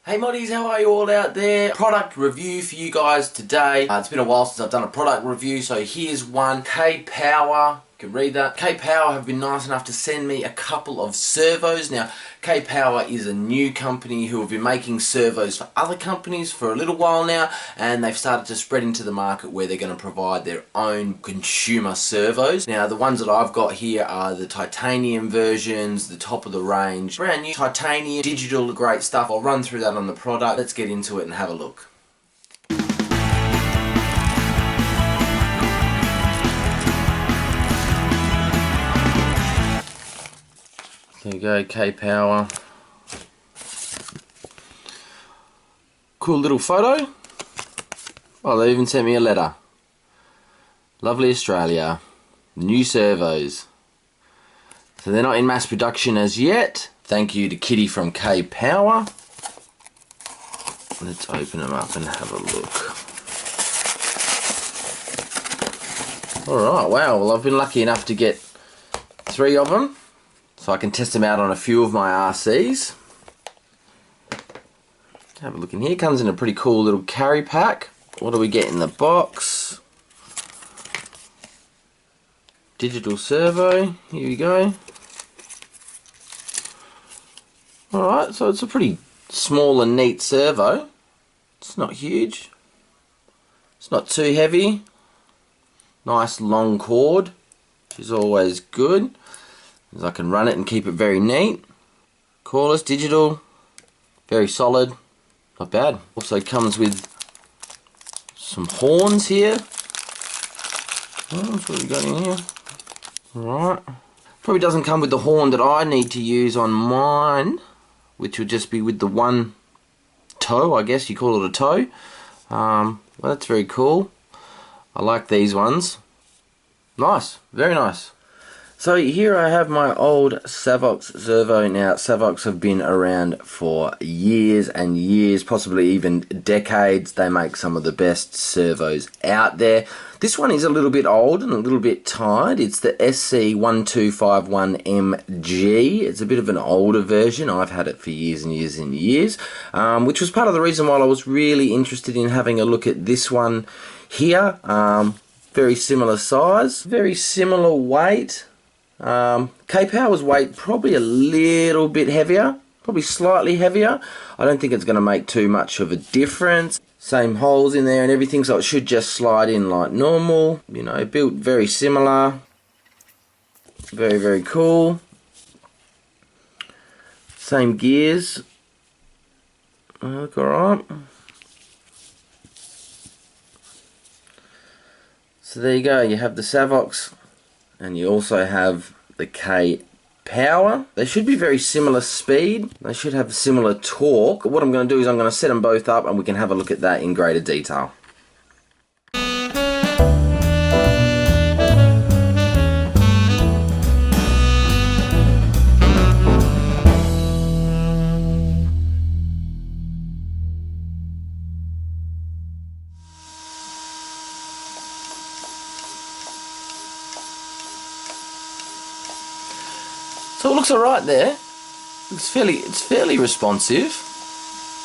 Hey moddies, how are you all out there? Product review for you guys today. It's been a while since I've done a product review, so here's one. K-Power, you can read that. K-Power have been nice enough to send me a couple of servos. Now, K-Power is a new company who have been making servos for other companies for a little while now, and they've started to spread into the market where they're going to provide their own consumer servos. Now, the ones that I've got here are the titanium versions, the top of the range. Brand new titanium, digital, great stuff. I'll run through that on the product. Let's get into it and have a look. There you go, K-Power. Cool little photo. Oh, they even sent me a letter. Lovely Australia. New servos. So they're not in mass production as yet. Thank you to Kitty from K-Power. Let's open them up and have a look. Alright, wow, well I've been lucky enough to get 3 of them. So I can test them out on a few of my RCs. Have a look in here. Comes in a pretty cool little carry pack. What do we get in the box? Digital servo. Here we go. Alright, so it's a pretty small and neat servo. It's not huge. It's not too heavy. Nice long cord, which is always good. I can run it and keep it very neat. Cordless, digital, very solid, not bad. Also comes with some horns here. Oh, that's what we got in here. Alright. Probably doesn't come with the horn that I need to use on mine, which would just be with the one toe, I guess you call it a toe. Well, that's very cool. I like these ones. Nice, very nice. So here I have my old SAVOX servo. Now, SAVOX have been around for years and years, possibly even decades. They make some of the best servos out there. This one is a little bit old and a little bit tired. It's the SC1251MG. It's a bit of an older version. I've had it for years and years and years, which was part of the reason why I was really interested in having a look at this one here. Very similar size, very similar weight. K-Power's weight probably a little bit heavier, probably slightly heavier. I don't think it's going to make too much of a difference. Same holes in there and everything, so it should just slide in like normal. You know, built very similar. Very, very cool. Same gears. Look alright. So there you go, you have the SAVOX. And you also have the K-Power. They should be very similar speed. They should have similar torque. What I'm going to do is I'm going to set them both up and we can have a look at that in greater detail. So it looks alright there. It's fairly responsive.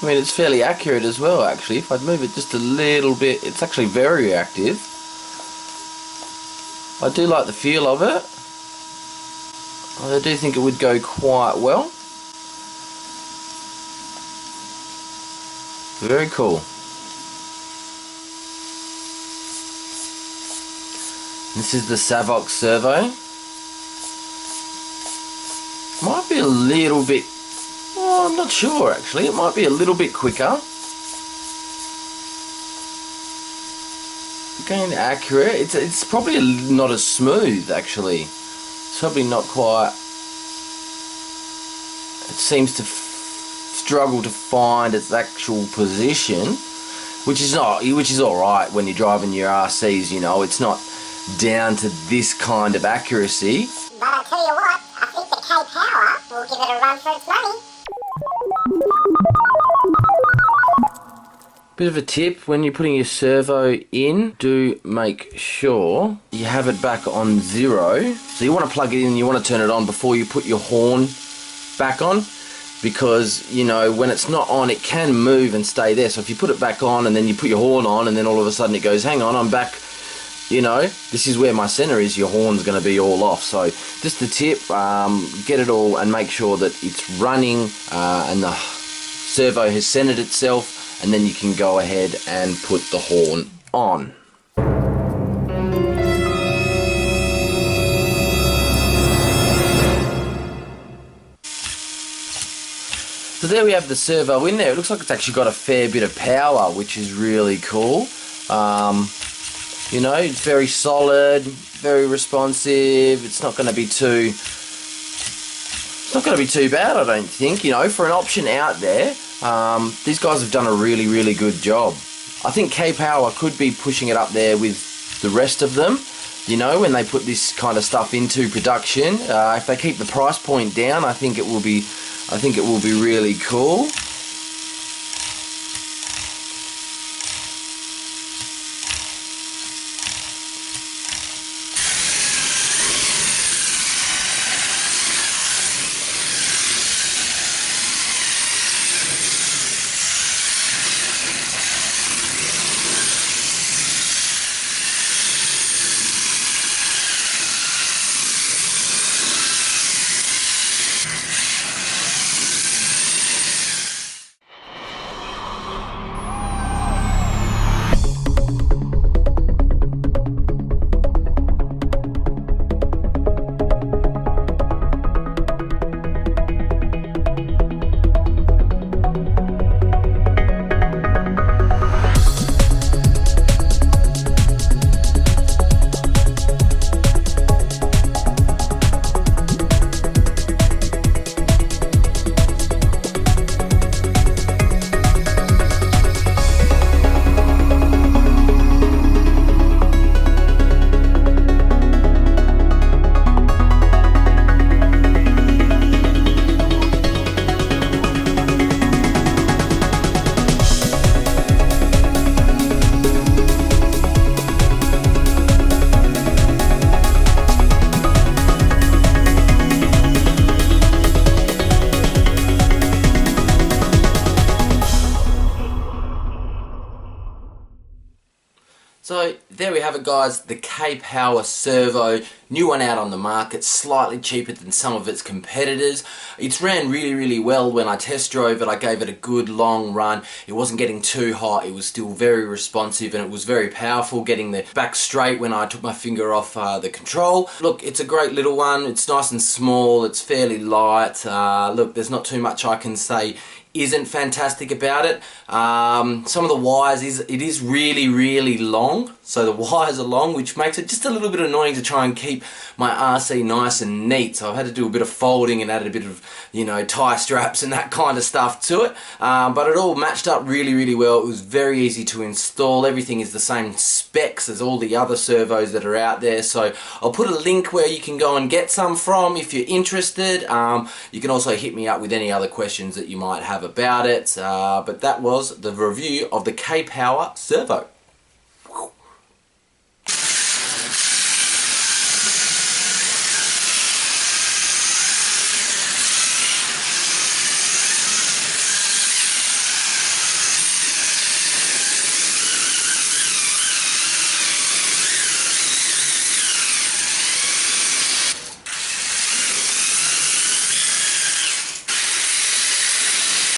I mean, it's fairly accurate as well, actually. If I'd move it just a little bit, it's actually very reactive. I do like the feel of it. I do think it would go quite well. Very cool. This is the SAVOX servo. Might be a little bit, well, I'm not sure actually, it might be a little bit quicker. Again, accurate, it's probably not as smooth actually. It's probably not quite, it seems to struggle to find its actual position, which is alright when you're driving your RCs, you know, it's not down to this kind of accuracy. But I tell you what, I think the K-Power will give it a run for its money. Bit of a tip, when you're putting your servo in, do make sure you have it back on 0. So you want to plug it in, you want to turn it on before you put your horn back on. because, you know, when it's not on, it can move and stay there. So if you put it back on and then you put your horn on and then all of a sudden it goes, hang on, I'm back, you know, this is where my center is, your horn's going to be all off. So just the tip, get it all and make sure that it's running and the servo has centered itself, and then you can go ahead and put the horn on. So there we have the servo in there. It looks like it's actually got a fair bit of power, which is really cool. You know, it's very solid, very responsive. It's not going to be too bad, I don't think. You know, for an option out there, these guys have done a really, really good job. I think K-Power could be pushing it up there with the rest of them. You know, when they put this kind of stuff into production, if they keep the price point down, I think it will be really cool. So there we have it, guys, the K-Power Servo, new one out on the market, slightly cheaper than some of its competitors. It's ran really, really well when I test drove it. I gave it a good long run. It wasn't getting too hot, it was still very responsive, and it was very powerful, getting the back straight when I took my finger off the control. Look, it's a great little one, it's nice and small, it's fairly light. Look, there's not too much I can say isn't fantastic about it. Some of the wires, it is really, really long, so the wires are long, which makes it just a little bit annoying to try and keep my RC nice and neat. So I've had to do a bit of folding and added a bit of, you know, tie straps and that kind of stuff to it. But it all matched up really, really well. It was very easy to install. Everything is the same specs as all the other servos that are out there. So I'll put a link where you can go and get some from if you're interested. You can also hit me up with any other questions that you might have about it. But that was the review of the K-Power Servo.